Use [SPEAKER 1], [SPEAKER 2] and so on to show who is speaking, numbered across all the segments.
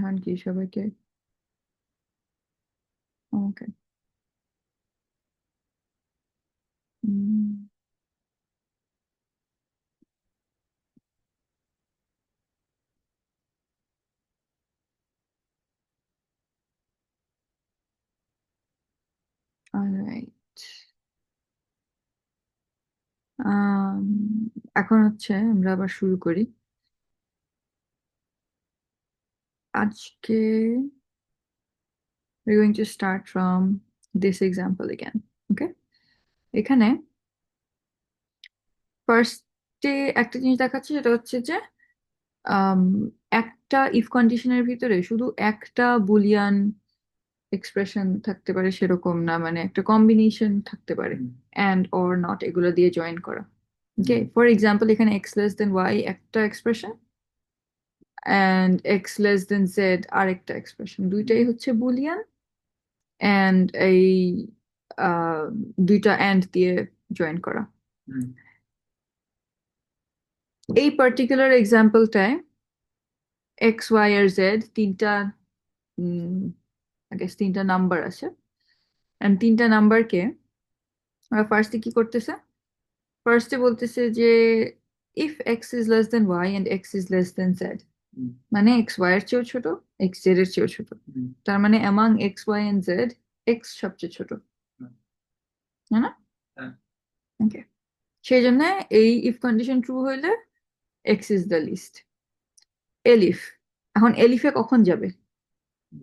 [SPEAKER 1] পাঠান কি সবাইকে? ওকে। অলরাইট। এখন হচ্ছে আমরা আবার শুরু করি আজকে। we're going to start from this example again. Okay, এখানে ফার্স্টে একটা জিনিস দেখাচ্ছি, সেটা হচ্ছে যে আম, একটা ইফ কন্ডিশনের ভিতরে শুধু একটা বুলিয়ান এক্সপ্রেশন থাকতে পারে সেরকম না, মানে একটা কম্বিনেশন থাকতে পারে, অ্যান্ড অর নট এগুলো দিয়ে জয়েন করা। ওকে, ফর এক্সাম্পল এখানে এক্স লেস দেন ওয়াই একটা expression, and x less than Z আরেকটা এক্সপ্রেশন, দুইটাই হচ্ছে বুলিয়ান, অ্যান্ড এই আহ, দুইটা অ্যান্ড দিয়ে জয়েন করা। এই পার্টিকুলার এক্সাম্পলটায় এক্স ওয়াই আর জেড তিনটা তিনটা নাম্বার আছে, and তিনটা নাম্বারকে ফার্স্টে কি করতেছে, ফার্স্টে বলতেছে যে if x is less than y and x is less than z, মানে এক্স ওয়াই এর চেয়েও ছোট, এক্স জেড এর চেয়েও ছোট, তার মানে among x y and z x সবচেয়ে ছোট, তাই না? ওকে, সেই জন্য এই ইফ কন্ডিশন ট্রু হইলে x is the least. Elif, এখন এলিফে কখন যাবে?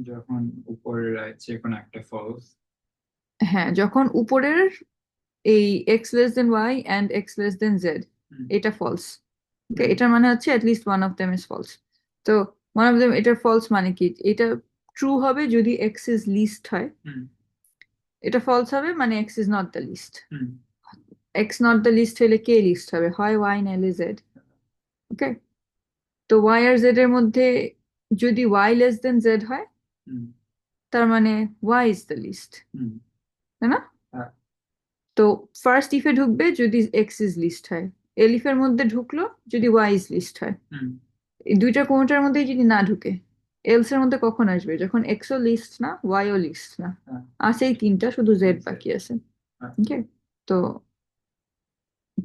[SPEAKER 2] যখন উপরের যে কোনো একটা ফলস।
[SPEAKER 1] হ্যাঁ, যখন উপরের এই x less than y and x less than z এটা ফলস। ওকে, এটার মানে হচ্ছে at least one of them is false. তো ওয়ান অফ দেম এটার ফলস মানে কি, এটা ট্রু হবে যদি এক্স ইজ লিস্ট হয়, এটা ফলস হবে মানে x is not the least. X not the least হলে কে লিস্ট হবে, হয় ওয়াই নাহলে জেড। ওকে, তো ওয়াই আর জেড এর মধ্যে যদি ওয়াই লেস দেন জেড হয়, তার মানে ওয়াই ইজ দ্য লিস্ট, তাই না? তো ফার্স্ট ইফে ঢুকবে যদি এক্স ইজ লিস্ট হয়, এলিফের মধ্যে ঢুকলো যদি ওয়াই ইজ লিস্ট হয়, এই দুইটা কোনোটার মধ্যে যদি না ঢুকে এলস এর মধ্যে কখন আসবে, যখন এক্স ও লিস্ট না ওয়াই ও লিস্ট না, আছে এই তিনটা, শুধু জেড বাকি আছে। ওকে, তো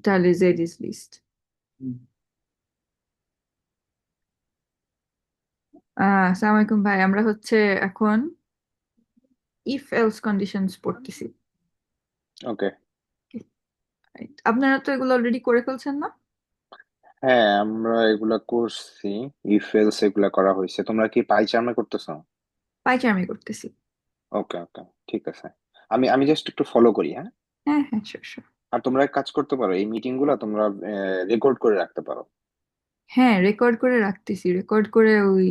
[SPEAKER 1] তাহলে জেড ইজ লিস্ট। আসসালামু আলাইকুম ভাই, আমরা হচ্ছে এখন ইফ এলস কন্ডিশনস পড়তেছি।
[SPEAKER 3] ওকে,
[SPEAKER 1] আপনারা তো এগুলো অলরেডি করে ফেলছেন না?
[SPEAKER 3] হ্যাঁ আমরা এগুলা করছি। ইফ এলস এগুলা করা হয়েছে। তোমরা কি পাই চার্মে করতেছো?
[SPEAKER 1] পাই চার্মে করতেছি।
[SPEAKER 3] ওকে ওকে, ঠিক আছে। আমি আমি জাস্ট একটু ফলো করি, হ্যাঁ।
[SPEAKER 1] হ্যাঁ হ্যাঁ, শিওর শিওর।
[SPEAKER 3] আর তোমরা এক কাজ করতে পারো, এই মিটিং গুলা তোমরা রেকর্ড করে রাখতে পারো।
[SPEAKER 1] হ্যাঁ, রেকর্ড করে রাখতেছি, রেকর্ড করে ওই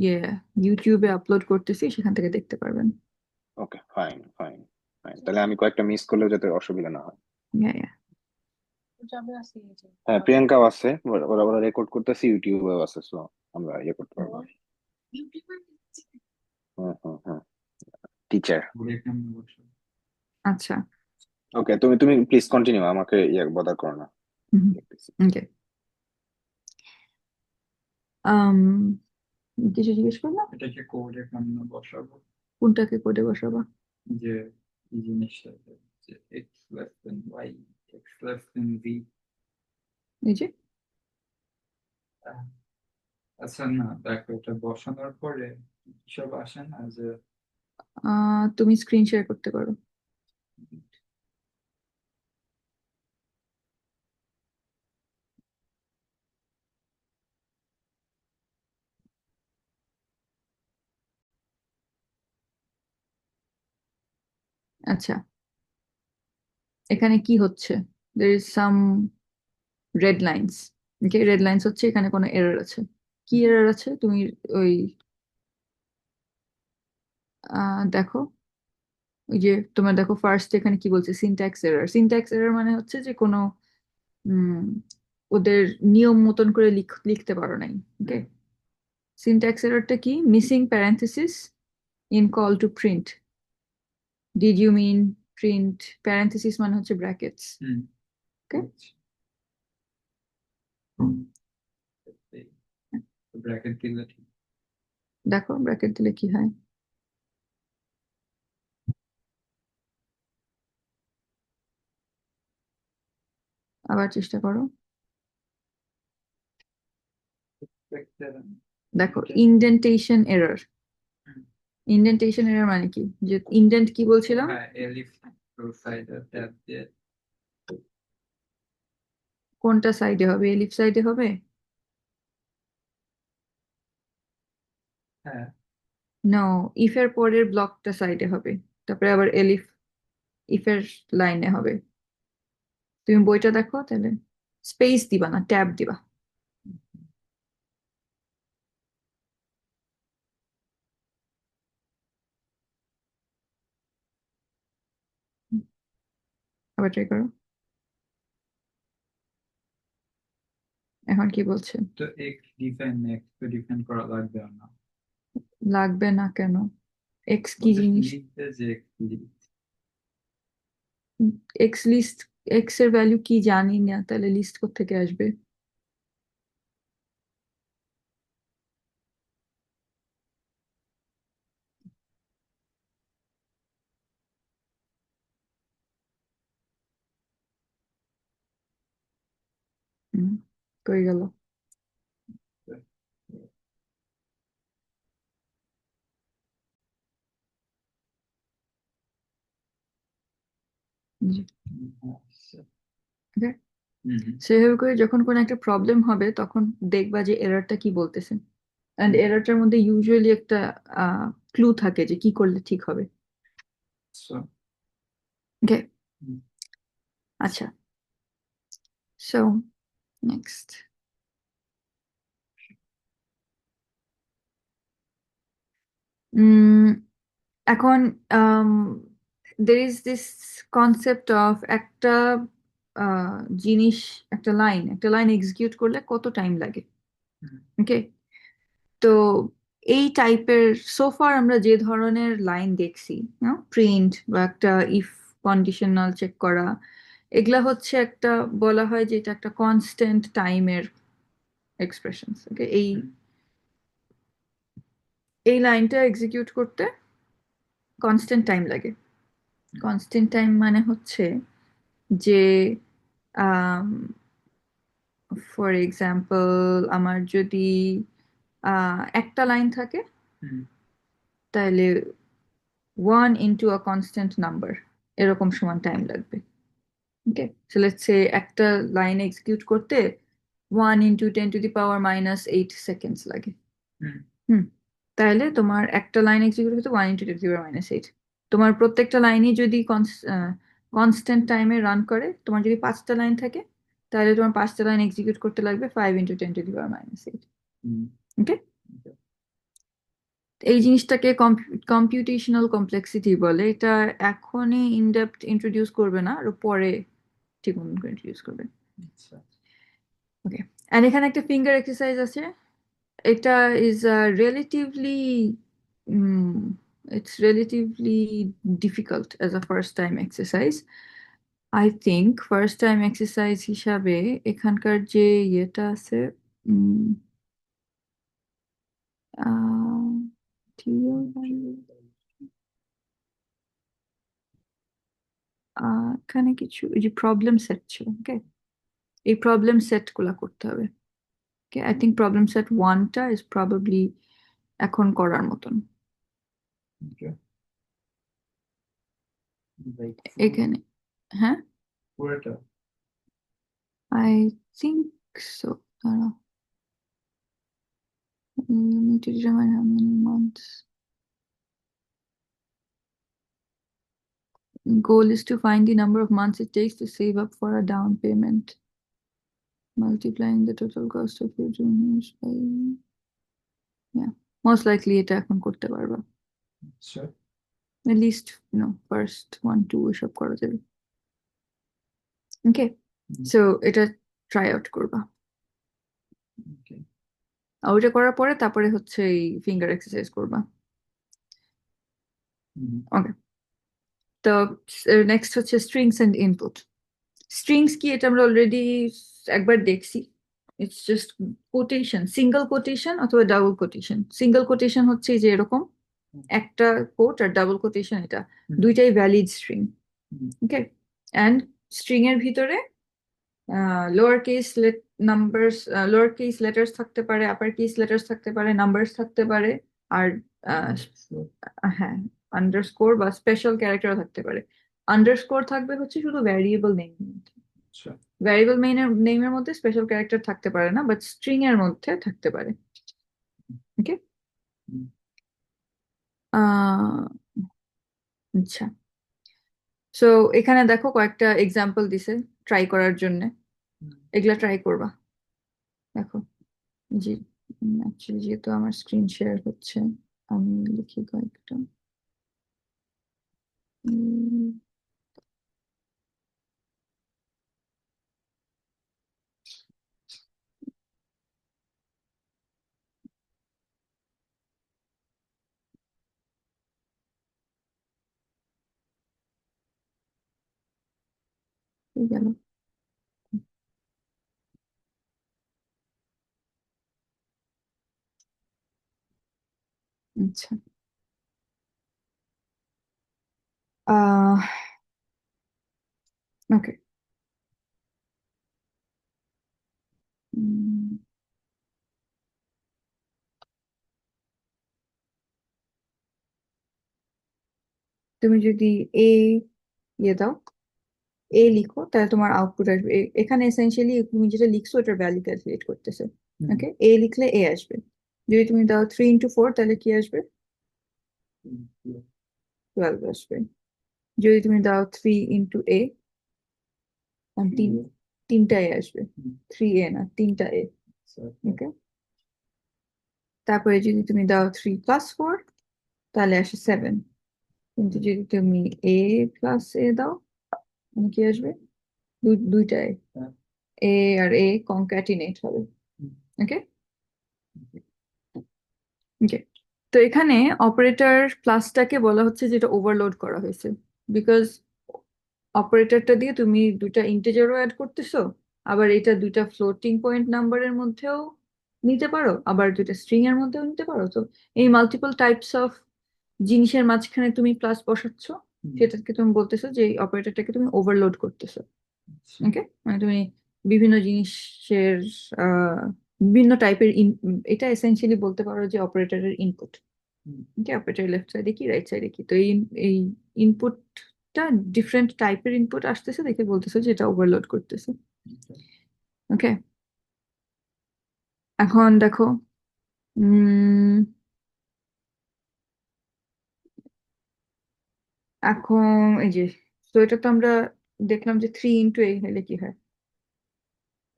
[SPEAKER 1] ইয়ে ইউটিউবে আপলোড করতেছি, সেখান থেকে দেখতে পারবেন।
[SPEAKER 3] ওকে, ফাইন ফাইন ফাইন, তাহলে আমি কয়েকটা মিস করলেও যাতে অসুবিধা না হয়।
[SPEAKER 1] হ্যাঁ হ্যাঁ।
[SPEAKER 3] হ্যাঁ, প্রিয়াঙ্কাও আছে, ওরা ওরা ওরা রেকর্ড করতেছে, ইউটিউবেও আছে, সো আমরা ইয়ে করতে পারবো। হুম হুম হুম, টিচার।
[SPEAKER 1] আচ্ছা।
[SPEAKER 3] ওকে, তুমি তুমি প্লিজ কন্টিনিউ, আমাকে ইয়ে বদার করো না।
[SPEAKER 1] ওকে, কিছু জিজ্ঞেস করলাম,
[SPEAKER 2] এটাকে কোডে কেমন বসাবো?
[SPEAKER 1] কোনটাকে কোডে বসাবো?
[SPEAKER 2] যে এই জিনিসটা, যে x less than y, x less than v.
[SPEAKER 1] এই যে
[SPEAKER 2] আচ্ছা না, দেখো এটা বসানোর পরে সব আসে না যে
[SPEAKER 1] তুমি স্ক্রিন শেয়ার করতে পারো। আচ্ছা, এখানে কি হচ্ছে, there is some red lines. Okay, red lines হচ্ছে এখানে কোনো এরর আছে। কি এরর আছে তুমি ওই দেখো, ওই যে তোমার দেখো ফার্স্ট এখানে কি বলছে, সিনট্যাক্স এরর। সিনট্যাক্স এরর মানে হচ্ছে যে কোনো উম, ওদের নিয়ম মতন করে লিখতে পারো নাই। ওকে, সিনট্যাক্স এররটা কি, missing parenthesis in call to print. Did you mean print, parenthesis মানে হচ্ছে ব্র্যাকেটস। ওকে,
[SPEAKER 2] ব্র্যাকেট দিলে ঠিক।
[SPEAKER 1] দেখো ব্র্যাকেট দিলে কি হয়। আবার চেষ্টা করো।
[SPEAKER 2] Expected
[SPEAKER 1] দেখো
[SPEAKER 2] and-
[SPEAKER 1] indentation error.
[SPEAKER 2] Hmm.
[SPEAKER 1] Indentation error মানে কি, যে ইন্ডেন্ট কি বলছিলাম,
[SPEAKER 2] হ্যাঁ, এলিফ সাইডে ট্যাব দিয়ে।
[SPEAKER 1] কোনটা সাইডে হবে, এলিফ সাইডে হবে?
[SPEAKER 2] হ্যাঁ,
[SPEAKER 1] নো, ইফ এর পরের ব্লকটা সাইডে হবে, তারপরে আবার এলিফ ইফের লাইনে হবে। তুমি বইটা দেখো তাহলে, স্পেস দিবা না, ট্যাব দিবা। আবার ট্রাই করো। এখন কি বলছে?
[SPEAKER 2] তো এক্স তো ডিফাইন করা লাগবে না।
[SPEAKER 1] লাগবে না কেন? এক্স কি জিনিস?
[SPEAKER 2] লিখতে যে
[SPEAKER 1] এক্স লিস্ট, এক্স এর ভ্যালু কি জানি না, তাহলে লিস্ট কোত্থেকে আসবে? হুম, কই গেল? জি, okay? সেভাবে করে যখন কোনো একটা প্রবলেম হবে তখন দেখবা যে এররটা কি বলতেছে, এন্ড এররটার মধ্যে ইউজুয়ালি একটা ক্লু থাকে যে কি করলে ঠিক হবে। ওকে, আচ্ছা, সো নেক্সট, এখন there is this concept of একটা জিনিস, একটা লাইন এক্সিকিউট করলে কত টাইম লাগে। ওকে, তো এই টাইপের সোফার আমরা যে ধরনের লাইন দেখছি, প্রিন্ট বা একটা ইফ কন্ডিশনাল চেক করা, এগুলা হচ্ছে একটা, বলা হয় যে এটা একটা কনস্ট্যান্ট টাইমের এক্সপ্রেশন। ওকে, এই লাইনটা এক্সিকিউট করতে কনস্ট্যান্ট টাইম লাগে। কনস্ট্যান্ট টাইম মানে হচ্ছে যে, ফর এক্সাম্পল, আমার যদি একটা লাইন থাকে, তাহলে 1 × a constant number এরকম সমান টাইম লাগবে। ওকে, সো লেটস সে একটা লাইন এক্সিকিউট করতে 1 × 10⁻⁻8 সেকেন্ডস লাগে। হুম, তাহলে তোমার একটা লাইন এক্সিকিউট হতে 1 × 10⁻⁸। তোমার প্রত্যেকটা লাইনই যদি কনস্ট্যান্ট টাইমে রান করে, তোমার যদি 5টা লাইন থাকে, তাহলে তোমার 5টা লাইন এক্সিকিউট করতে লাগবে 5 × 10⁻⁸। ওকে, এই জিনিসটাকে কম্পিউটেশনাল কমপ্লেক্সিটি বলে। এটা এখনই ইনডেপথ ইন্ট্রোডিউস করবে না, আরো পরে ঠিক মতন করে ইন্ট্রোডিউস করবে। ওকে, এন্ড এখানে একটা ফিঙ্গার এক্সারসাইজ আছে। এটা is relatively, it's relatively difficult as a first time exercise. I think first time exercise হিসাবে এখানকার যে ইয়েটা আছে, উম, আহ, এখানে কিছু এই যে প্রবলেম সেট ছিল, ওকে, এই প্রবলেম সেট গুলা করতে হবে। Okay, I think problem set 1টা ইজ প্রবাবলি এখন করার মতন। এখানে, হ্যাঁ,
[SPEAKER 2] পুরোটা
[SPEAKER 1] আই থিঙ্ক সো। দাঁড়াও, you need to determine how many months. Goal is to find the number of months it takes to save up for a down payment, multiplying the total cost of your juniors by, yeah, most likely এটা এখন করতে পারবা। At least, first 1 2 এসব করা যাবে। ওকে, so এটা try out করবা। আর ওইটা করার পরে তারপরে হচ্ছে এই ফিঙ্গার এক্সারসাইজ করবা। ওকে, তো নেক্সট হচ্ছে স্ট্রিংস এন্ড ইনপুট। স্ট্রিংস কি, এটা আমরা অলরেডি একবার দেখছি। It's just quotation, single quotation অথবা ডাবল কোটেশন। সিঙ্গেল কোটেশন হচ্ছে এই যে এরকম একটা কোট, আর ডাবল কোটেশন এটা দুইটাই valid string. Okay, and string এর ভিতরে lower case numbers, lower case letters থাকতে পারে, আপার কেস লেটার্স থাকতে পারে, নাম্বারস থাকতে পারে, আর হ্যাঁ আন্ডারস্কোর বা স্পেশাল ক্যারেক্টারও থাকতে পারে। আন্ডারস্কোর থাকবে হচ্ছে শুধু ভ্যারিয়েবল নেম, ভ্যারিয়েবল নেমের মধ্যে স্পেশাল ক্যারেক্টার থাকতে পারে না, বাট স্ট্রিং এর মধ্যে থাকতে পারে। ওকে, আচ্ছা, সো এখানে দেখো কয়েকটা এক্সাম্পল দিছে ট্রাই করার জন্য, এগুলা ট্রাই করবা। দেখো জি, অ্যাকচুয়ালি যেহেতু আমার স্ক্রিন শেয়ার হচ্ছে, আমি লিখি কয়েকটা। উম, এই গেল। আচ্ছা, আহ ওকে, তুমি যদি এ ইয়ে দাও, এ লিখো, তাহলে তোমার আউটপুট আসবে এখানে এসেনশিয়ালি তুমি যেটা লিখছো ওটার ভ্যালু ক্যালকুলেট করতেছে। ওকে, এ লিখলে এ আসবে। যদি তুমি দাও 3 into 4, তাহলে কি আসবে? 12 আসবে। যদি তুমি দাও 3 into A, তিনটা এ আসবে, 3A না, তিনটা এ। ওকে, তারপরে যদি তুমি দাও 3 + 4, তাহলে আসে 7। কিন্তু যদি তুমি A+A দাও, মানে কি আসবে? দুইটা এ আর এ কনক্যাটিনেট হবে। ওকে, ওকে, তো এখানে অপারেটর প্লাসটাকে বলা হচ্ছে যেটা ওভারলোড করা হয়েছে, বিকজ অপারেটরটা দিয়ে তুমি দুইটা ইন্টিজারও অ্যাড করতেছো, আবার এটা দুইটা ফ্লোটিং পয়েন্ট নাম্বারের মধ্যেও নিতে পারো, আবার দুইটা স্ট্রিং এর মধ্যেও নিতে পারো। তো এই মাল্টিপল টাইপস অফ জিনিসের মাঝখানে তুমি প্লাস বসাচ্ছ, সেটাকে তুমি বলতেছো যে এই অপারেটরটাকে তুমি ওভারলোড করতেছো। ওকে, মানে তুমি বিভিন্ন জিনিসের আহ বিভিন্ন টাইপের এটা এসেনশিয়ালি বলতে পারো যে অপারেটরের ইনপুট। ওকে, অপারেটর লেফট সাইডে কি, রাইট সাইডে কি, তো এই ইনপুটটা ডিফারেন্ট টাইপের ইনপুট আসতেছে দেখে বলতেছে যে এটা ওভারলোড করতেছে। ওকে, এখন দেখো, উম এখন এই যে, তো এটা তো আমরা দেখলাম যে 3 into A হলে কি হয়,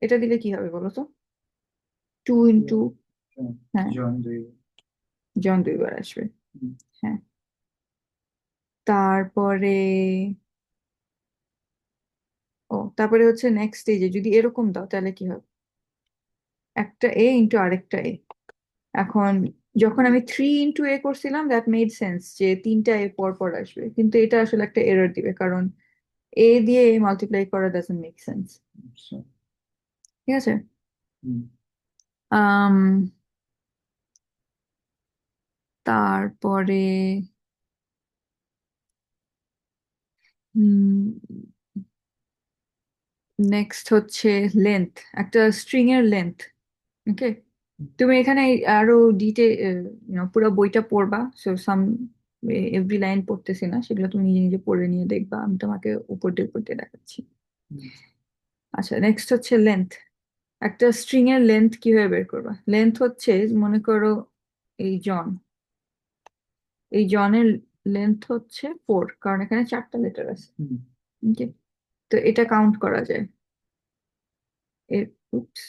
[SPEAKER 1] এটা দিলে কি হবে বলো তো? 2 into, হ্যাঁ, জন দুইবার আসবে। হ্যাঁ, তারপরে তারপরে হচ্ছে নেক্সট স্টেজে যদি এরকম দাও তাহলে কি হবে? একটা এ ইন্টু আরেকটা এ। এখন যখন আমি 3 into A করছিলাম, দ্যাট মেড সেন্স যে তিনটা এ পর পর আসবে, কিন্তু এটা আসলে একটা এরর দিবে, কারণ এ দিয়ে মাল্টিপ্লাই করা ডাজন্ট মেক সেন্স। ঠিক আছে, আম তারপরে নেক্সট হচ্ছে লেন্থ, একটা স্ট্রিং এর লেন্থ। ওকে, তুমি এখানে আরো পুরো বইটা পড়বা, সো সাম এভরি লাইন পড়তেছি না, সেগুলো তুমি নিজে নিজে পড়ে নিয়ে দেখবা, আমি তোমাকে উপর দিয়ে উপর দিয়ে দেখাচ্ছি। আচ্ছা, নেক্সট হচ্ছে লেন্থ। একটা স্ট্রিং এর লেন্থ কিভাবে বের করবা? লেন্থ হচ্ছে, মনে করো এই জন, এই জনের লেন্থ হচ্ছে 4, কারণ এখানে 4টা লেটার আছে। Okay? তো এটা কাউন্ট করা যায়। এর oops,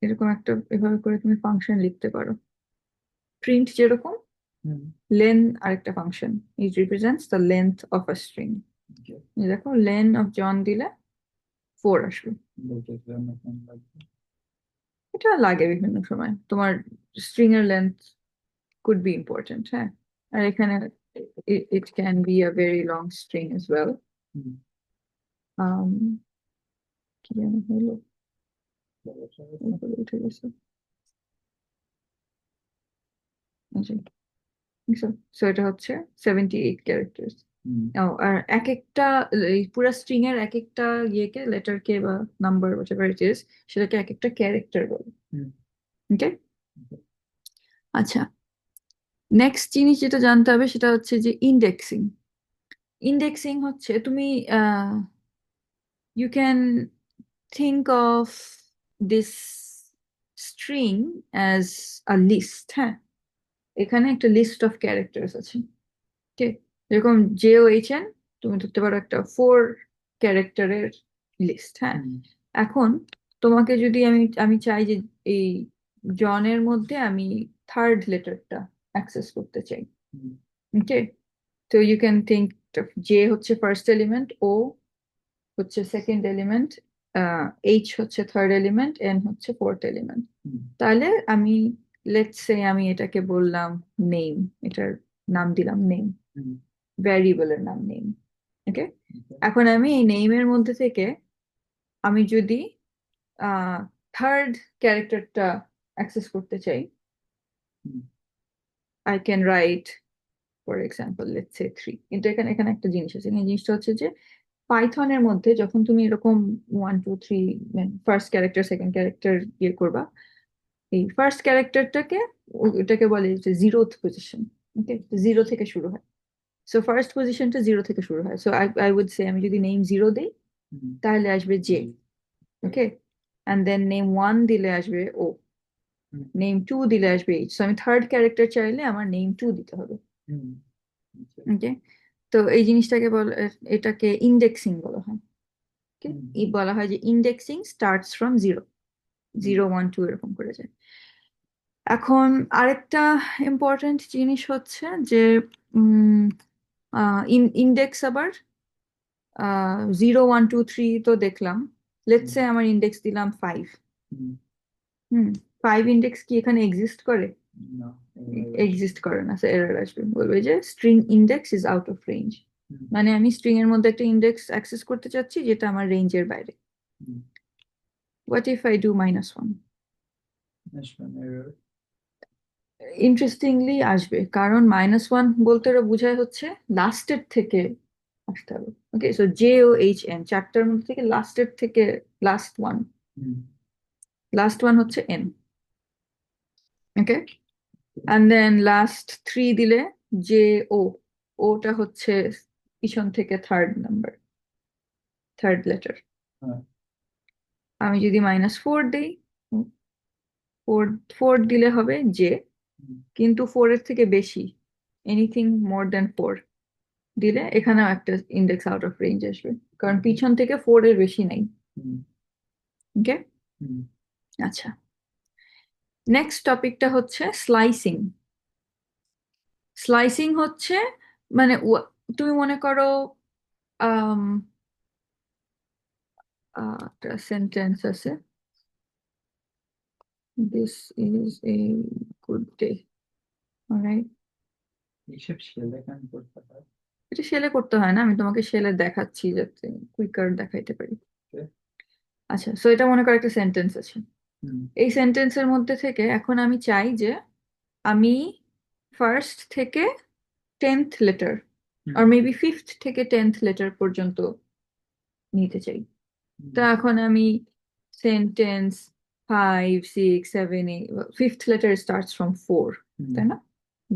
[SPEAKER 1] এরকম একটা এভাবে করে তুমি ফাংশন লিখতে পারো, প্রিন্ট যেরকম, লেন আরেকটা function, it represents the length of a string. দেখো, লেন অফ জন দিলে 4 আসবে। এটা লাগে বিভিন্ন সময়, তোমার স্ট্রিং এর লেন্থ কুড বি ইম্পর্টেন্ট। হ্যাঁ, আর এখানে it can be a very long string as well. কি যেন হলো, উপরে উঠে গেছে সো এটা হচ্ছে 78 ক্যারেক্টার্স আর এক একটা এই পুরো স্ট্রিং এর এক একটা ইয়েকে লেটারকে বা নাম্বার হোয়াটএভার ইট ইজ সেটাকে এক একটা ক্যারেক্টার বলে ওকে আচ্ছা নেক্সট জিনিস যেটা জানতে হবে সেটা হচ্ছে যে ইন্ডেক্সিং ইন্ডেক্সিং হচ্ছে তুমি you can think of this string as a list হ্যাঁ এখানে একটা লিস্ট অফ ক্যারেক্টার্স আছে ওকে যেরকম JOHN তুমি ধরতে পারো একটা 4 ক্যারেক্টারের লিস্ট হ্যাঁ এখন তোমাকে যদি আমি চাই যে এই জনের মধ্যে আমি থার্ড লেটারটা অ্যাক্সেস করতে চাই ওকে তো ইউ ক্যান থিঙ্ক জে হচ্ছে ফার্স্ট এলিমেন্ট ও হচ্ছে সেকেন্ড এলিমেন্ট এইচ হচ্ছে থার্ড এলিমেন্ট এন হচ্ছে ফোর্থ এলিমেন্ট তাহলে আমি লেটস সে আমি এটাকে বললাম নেম এটার নাম দিলাম নেম ভ্যারিয়েবলের নাম নেম ওকে এখন আমি এই নেমের মধ্যে থেকে আমি যদি থার্ড ক্যারেক্টারটা অ্যাক্সেস করতে চাই I can write for example let's say 3 কিন্তু এখানে এখানে একটা জিনিস আছে এই জিনিসটা হচ্ছে যে পাইথনের মধ্যে যখন তুমি এরকম 1 2 3 ফার্স্ট ক্যারেক্টার সেকেন্ড ক্যারেক্টার ইয়ে করবা এই ফার্স্ট ক্যারেক্টারটাকে এটাকে বলে যে জিরোথ পজিশন ওকে জিরো থেকে শুরু হয় সো ফার্স্ট পজিশনটা জিরো থেকে শুরু হয় সো আই উড সে আমি যদি নেম জিরো দিই তাহলে আসবে J okay and then name 1 দিলে আসবে ও নেম 2 দিলে আসবে এইচ সো আমি থার্ড ক্যারেক্টার চাইলে আমার নেম 2 দিতে হবে ওকে তো এই জিনিসটাকে এটাকে ইন্ডেক্সিং বলা হয় বলা হয় যে ইন্ডেক্সিং স্টার্টস ফ্রম 0 0 1 2 এরকম করে যায় এখন আরেকটা ইম্পর্টেন্ট জিনিস হচ্ছে যে ইন্ডেক্স আবার 0 1 2 3 তো দেখলাম লেটস সে আমার ইন্ডেক্স দিলাম 5 5 ইন্ডেক্স কি এখানে এক্সিস্ট করে এক্সিস্ট করে না এরর আসবে বলবে যে string index is out of range মানে আমি স্ট্রিং এর মধ্যে একটা ইন্ডেক্স অ্যাক্সেস করতে চাচ্ছি যেটা আমার রেঞ্জের বাইরে what if I do -1 interestingly আসবে কারণ -1 বলতে ওরা বোঝায় হচ্ছে লাস্টের থেকে আসতে হবে ওকে সো JOHN চারটার মধ্যে থেকে লাস্টের থেকে লাস্ট ওয়ান হচ্ছে N okay and then last 3 দিলে JO ওটা হচ্ছে পিছন থেকে থার্ড লেটার আমি যদি -4 দিই 4 দিলে হবে জে কিন্তু 4 এর থেকে বেশি এনিথিং মোর দেন 4 দিলে এখানেও একটা ইন্ডেক্স আউট অফ রেঞ্জ আসবে কারণ পিছন থেকে 4 এর বেশি নেই ওকে আচ্ছা নেক্সট টপিকটা হচ্ছে স্লাইসিং স্লাইসিং হচ্ছে মানে তুমি মনে করো একটা সেন্টেন্স আছে this is a good day alright
[SPEAKER 2] এইসব শেলে কান করতে হয়
[SPEAKER 1] এটা শেলে করতে হয় না আমি তোমাকে শেলে দেখাচ্ছি যাতে কুইকার দেখাইতে পারি আচ্ছা সো এটা মনে করো একটা সেন্টেন্স আছে এই সেন্টেন্সের মধ্যে থেকে এখন আমি চাই যে আমি ফার্স্ট থেকে 10th লেটার আর মেবি 5th থেকে 10th লেটার পর্যন্ত নিতে চাই তা এখন আমি sentence 5 6 7 8 5th letter starts from 4 তাই না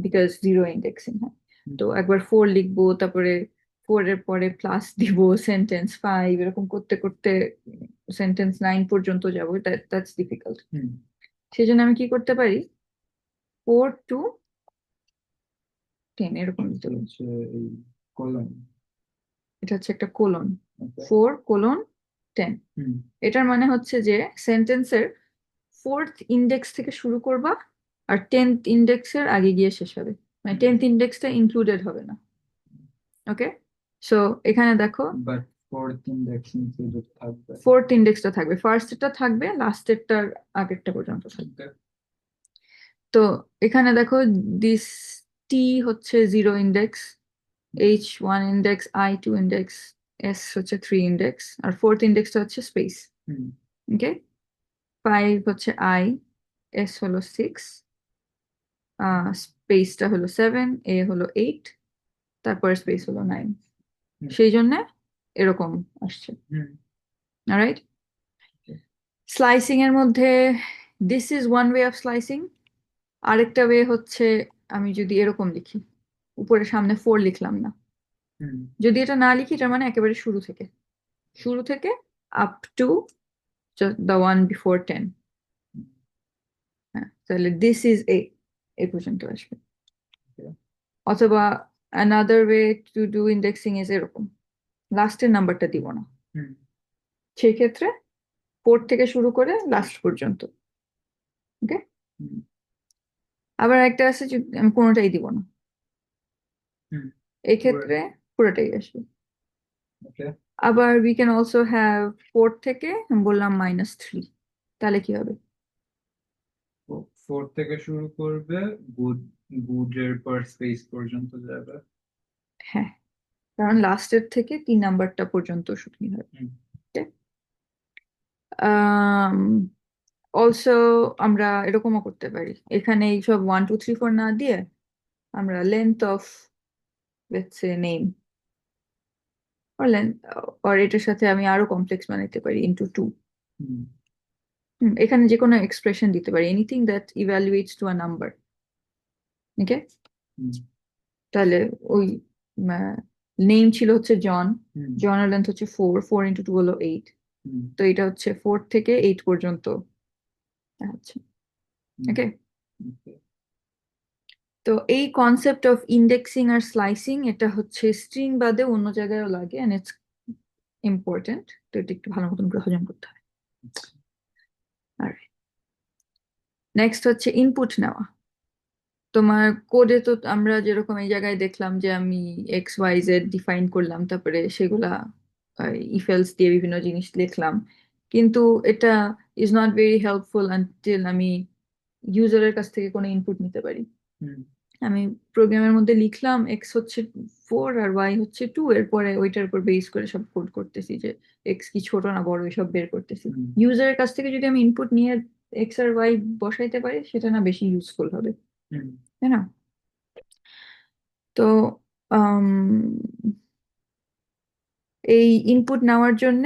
[SPEAKER 1] বিকজ জিরো ইন্ডেক্সিং হয় তো একবার 4 লিখবো তারপরে 4 এর পরে প্লাস দিব সেন্টেন্স 5 এরকম করতে করতে সেন্টেন্স 9 পর্যন্ত যাবো দ্যাটস ডিফিকাল্ট সেই জন্য আমি কি করতে পারি 4 to 10 এরকম দিতে পারি
[SPEAKER 2] এই কলম
[SPEAKER 1] এটা হচ্ছে একটা কোলন 4:10 এটার মানে হচ্ছে যে সেন্টেন্সের 4th ইন্ডেক্স থেকে শুরু করবা আর 10th ইন্ডেক্সের আগে গিয়ে শেষ হবে মানে 10th ইন্ডেক্সটা ইনক্লুডেড হবে না ওকে সো এখানে দেখো
[SPEAKER 2] বাট ফোর্থ ইন্ডেক্স ইনক্লুডেড থাকবে
[SPEAKER 1] 4th ইন্ডেক্সটা থাকবে ফার্স্টটা থাকবে লাস্টেরটার আগেরটা পর্যন্ত থাকবে তো এখানে দেখো দিস টি হচ্ছে 0 index H1 index I2 index S হচ্ছে 3 ইন্ডেক্স আর 4th ইন্ডেক্সটা হচ্ছে স্পেস ওকে 5 হচ্ছে I, S হলো 6, স্পেসটা হলো 7, A হলো 8, তারপর স্পেস হলো 9,
[SPEAKER 2] হুম।
[SPEAKER 1] সেই জন্য এরকম আসছে।
[SPEAKER 2] হুম।
[SPEAKER 1] অলরাইট, স্লাইসিং এর মধ্যে this is one way of slicing. আরেকটা ওয়ে হচ্ছে আমি যদি এরকম লিখি, উপরে সামনে 4 লিখলাম না,
[SPEAKER 2] হুম।
[SPEAKER 1] যদি এটা না লিখি তার মানে একেবারে শুরু থেকে up to the one before 10, হ্যাঁ, তাহলে দিস ইজ এই পর্যন্ত আসবে।
[SPEAKER 2] Okay.
[SPEAKER 1] অথবা another way to do indexing is এরকম, লাস্টের নাম্বারটা দিব না,
[SPEAKER 2] হুম।
[SPEAKER 1] সেই ক্ষেত্রে 4 থেকে শুরু করে লাস্ট পর্যন্ত। ওকে,
[SPEAKER 2] হুম।
[SPEAKER 1] আবার একটা আছে আমি কোনোটাই দিব না,
[SPEAKER 2] হুম।
[SPEAKER 1] এই ক্ষেত্রে পুরোটাই আসবে।
[SPEAKER 2] Okay.
[SPEAKER 1] আবার we can also have 4 থেকে আমি বললাম -3, তাহলে কি হবে?
[SPEAKER 2] 4 থেকে শুরু করবে, বুটের পর স্পেস পর্যন্ত যাবে।
[SPEAKER 1] হ্যাঁ, কারণ লাস্টের থেকে 3 নাম্বারটা পর্যন্ত শুধুই হবে।
[SPEAKER 2] হুম।
[SPEAKER 1] অলসো আমরা এরকমও করতে পারি, এখানে এইসব 1 2 3 4 না দিয়ে আমরা length of let's say name or length, or এটার সাথে আমি আরো কমপ্লেক্স বানাইতে পারি ইনটু 2।
[SPEAKER 2] হুম।
[SPEAKER 1] এখানে যে কোনো এক্সপ্রেশন দিতে পারি, anything that evaluates to a number. Okay,
[SPEAKER 2] hmm.
[SPEAKER 1] তাহলে ওই নেম ছিল হচ্ছে জন,
[SPEAKER 2] হুম।
[SPEAKER 1] জনের লেন্থ হচ্ছে 4, 4 ইন্টু 2 হলো 8,
[SPEAKER 2] হুম।
[SPEAKER 1] তো এটা হচ্ছে 4 থেকে 8 পর্যন্ত আচ্ছা।
[SPEAKER 2] হুম।
[SPEAKER 1] ওকে,
[SPEAKER 2] Okay.
[SPEAKER 1] তো এই কনসেপ্ট অফ ইন্ডেক্সিং আর স্লাইসিং এটা হচ্ছে স্ট্রিং বাদে অন্য জায়গায়ও লাগে, এন্ড ইটস ইম্পর্টেন্ট, তো এটা একটু ভালো মতন করে হজম করতে হয়। আর নেক্সট হচ্ছে ইনপুট নেওয়া। তোমার কোডে তো আমরা যেরকম এই জায়গায় দেখলাম যে আমি এক্স ওয়াই জেড ডিফাইন করলাম, তারপরে সেগুলা ইফ এলস দিয়ে বিভিন্ন জিনিস লিখলাম, কিন্তু এটা is not very helpful until আমি ইউজারের কাছ থেকে কোনো ইনপুট নিতে পারি।
[SPEAKER 2] হুম।
[SPEAKER 1] আমি প্রোগ্রামের মধ্যে লিখলাম এক্স হচ্ছে 4 আর ওয়াই হচ্ছে 2, এরপরে ওইটার উপর বেস করে সব কোড করতেছি যে এক্স কি ছোট না বড় এসব বের করতেছি।
[SPEAKER 2] হুম।
[SPEAKER 1] ইউজারের কাছ থেকে যদি আমি ইনপুট নিয়ে এক্স আর ওয়াই বসাইতে পারি সেটা না বেশি ইউজফুল হবে,
[SPEAKER 2] হুম।
[SPEAKER 1] তাই না? তো আম, এই ইনপুট নেওয়ার জন্য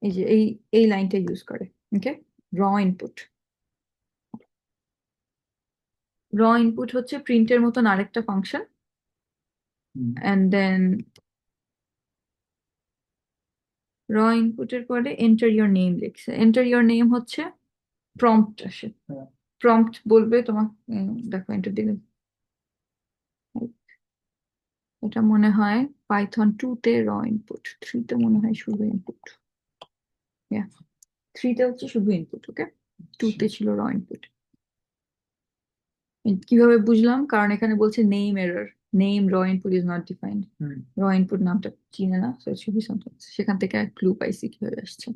[SPEAKER 1] এই যে এই লাইনটা ইউজ করে। ওকে, র ইনপুট। র ইনপুট হচ্ছে প্রিন্টের মতন আরেকটা ফাংশন,
[SPEAKER 2] হুম।
[SPEAKER 1] এন্ড দেন র ইনপুটের পরে এন্টার ইওর নেম লিখছে, এন্টার ইওর নেম হচ্ছে প্রম্পট আসে,
[SPEAKER 2] হ্যাঁ।
[SPEAKER 1] প্রম্পট বলবে তোমার, দেখো এন্টার দিলে এটা মনে হয় পাইথন 2 তে র ইনপুট, 3 তে মনে হয় শুধু ইনপুট, 3 তে হচ্ছে শুধু ইনপুট। ওকে, 2 তে ছিল র ইনপুট। কিভাবে বুঝলাম? কারণ এখানে বলছে নেম এরর, নেম র ইনপুট ইজ নট ডিফাইন্ড,
[SPEAKER 2] হুম।
[SPEAKER 1] র ইনপুট নামটা চিনে না, so it should be something else. সেখান থেকে ক্লু পাইছি কিভাবে আসছে।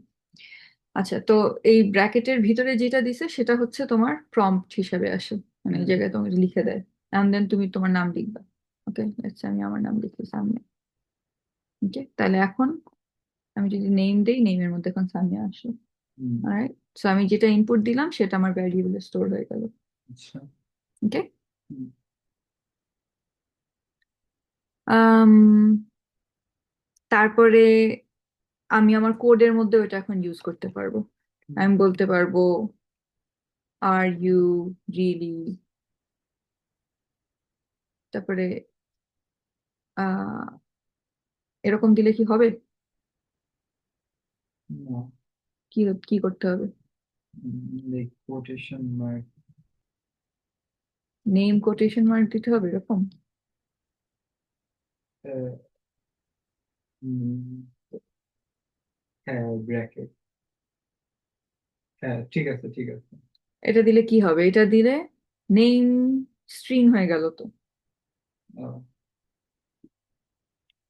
[SPEAKER 1] আচ্ছা, তো এই ব্র্যাকেটের ভিতরে যেটা দিছে সেটা হচ্ছে তোমার প্রম্পট হিসেবে আসে, মানে এই
[SPEAKER 2] হুম।
[SPEAKER 1] জায়গায় তোমাকে লিখে দেয়, এন্ড দেন তুমি তোমার নাম লিখবা। ওকে, লেটস আমি আমার নাম লিখি সামনে। ওকে, তাহলে এখন আমি যদি নেম দেই, নেমের মধ্যে এখন সামনে আসলো।
[SPEAKER 2] হুম।
[SPEAKER 1] অলরাইট, সো আমি যেটা ইনপুট দিলাম সেটা আমার ভ্যারিয়েবলে স্টোর হয়ে গেল।
[SPEAKER 2] আচ্ছা।
[SPEAKER 1] ওকে,
[SPEAKER 2] হুম।
[SPEAKER 1] তারপরে আমি আমার কোডের মধ্যে ওটা এখন ইউজ করতে পারবো। আমি বলতে পারবো আর ইউ রিয়েলি, তারপরে আহ এরকম দিলে কি হবে?
[SPEAKER 2] না,
[SPEAKER 1] কি কি করতে হবে?
[SPEAKER 2] Like quotation mark.
[SPEAKER 1] Name quotation mark দিতে হবে এরকম?
[SPEAKER 2] হ্যাঁ, ব্র্যাকেট। হ্যাঁ, ঠিক আছে, ঠিক আছে।
[SPEAKER 1] এটা দিলে কি হবে? এটা দিলে নেম স্ট্রিং হয়ে গেল তো।
[SPEAKER 2] আহ,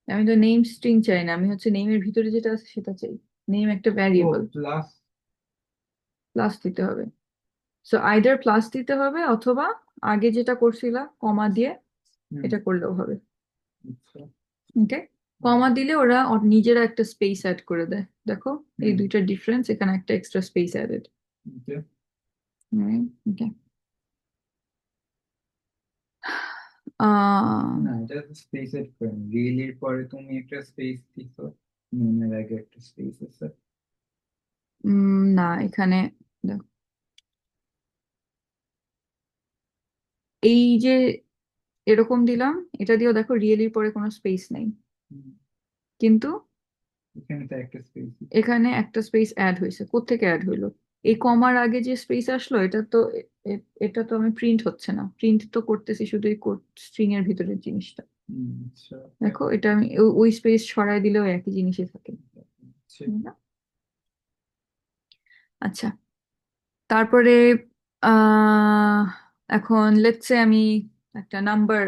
[SPEAKER 1] আমি তো নেম স্ট্রিং চাই না, আমি হচ্ছে নেমের ভিতরে যেটা আছে সেটা চাই। নেম একটা
[SPEAKER 2] ও
[SPEAKER 1] ভ্যারিয়েবল,
[SPEAKER 2] প্লাস।
[SPEAKER 1] প্লাস দিতে হবে। সো আইদার প্লাস দিতে হবে অথবা আগে যেটা করছিলা কমা দিয়ে
[SPEAKER 2] হুম।
[SPEAKER 1] এটা করলেও হবে।
[SPEAKER 2] আচ্ছা।
[SPEAKER 1] ওকে, কমা দিলে ওরা ওর নিজেরা একটা স্পেস অ্যাড করে দেয়, দেখো এই
[SPEAKER 2] হুম।
[SPEAKER 1] দুইটা ডিফারেন্স, এখানে একটা এক্সট্রা স্পেস অ্যাডেড।
[SPEAKER 2] Okay.
[SPEAKER 1] ওকে। আহ
[SPEAKER 2] না, এটা স্পেস এড করেন, রিয়েলির পরে তুমি একটা স্পেস দিছো, নেমের আগে একটা স্পেস আছে।
[SPEAKER 1] না, এখানে দেখো এই যে এরকম দিলাম, এটা দিয়েও দেখো রিয়েলির পরে কোনো স্পেস নেই,
[SPEAKER 2] হুম,
[SPEAKER 1] কিন্তু
[SPEAKER 2] এখানে তো একটা স্পেস।
[SPEAKER 1] এখানে একটা স্পেস অ্যাড হয়েছে। কোত্থেকে অ্যাড হইলো? এই কমার আগে যে স্পেস আসলো, এটা তো এটা তো আমি প্রিন্ট হচ্ছে না, প্রিন্ট তো করতেছি শুধু এই কোড স্ট্রিং এর ভিতরের জিনিসটা।
[SPEAKER 2] আচ্ছা,
[SPEAKER 1] দেখো এটা আমি ওই স্পেস সরাই দিলেও একই জিনিসই থাকে,
[SPEAKER 2] আচ্ছা।
[SPEAKER 1] তাই না? আচ্ছা, তারপরে আহ এখন লেটস সে আমি একটা নাম্বার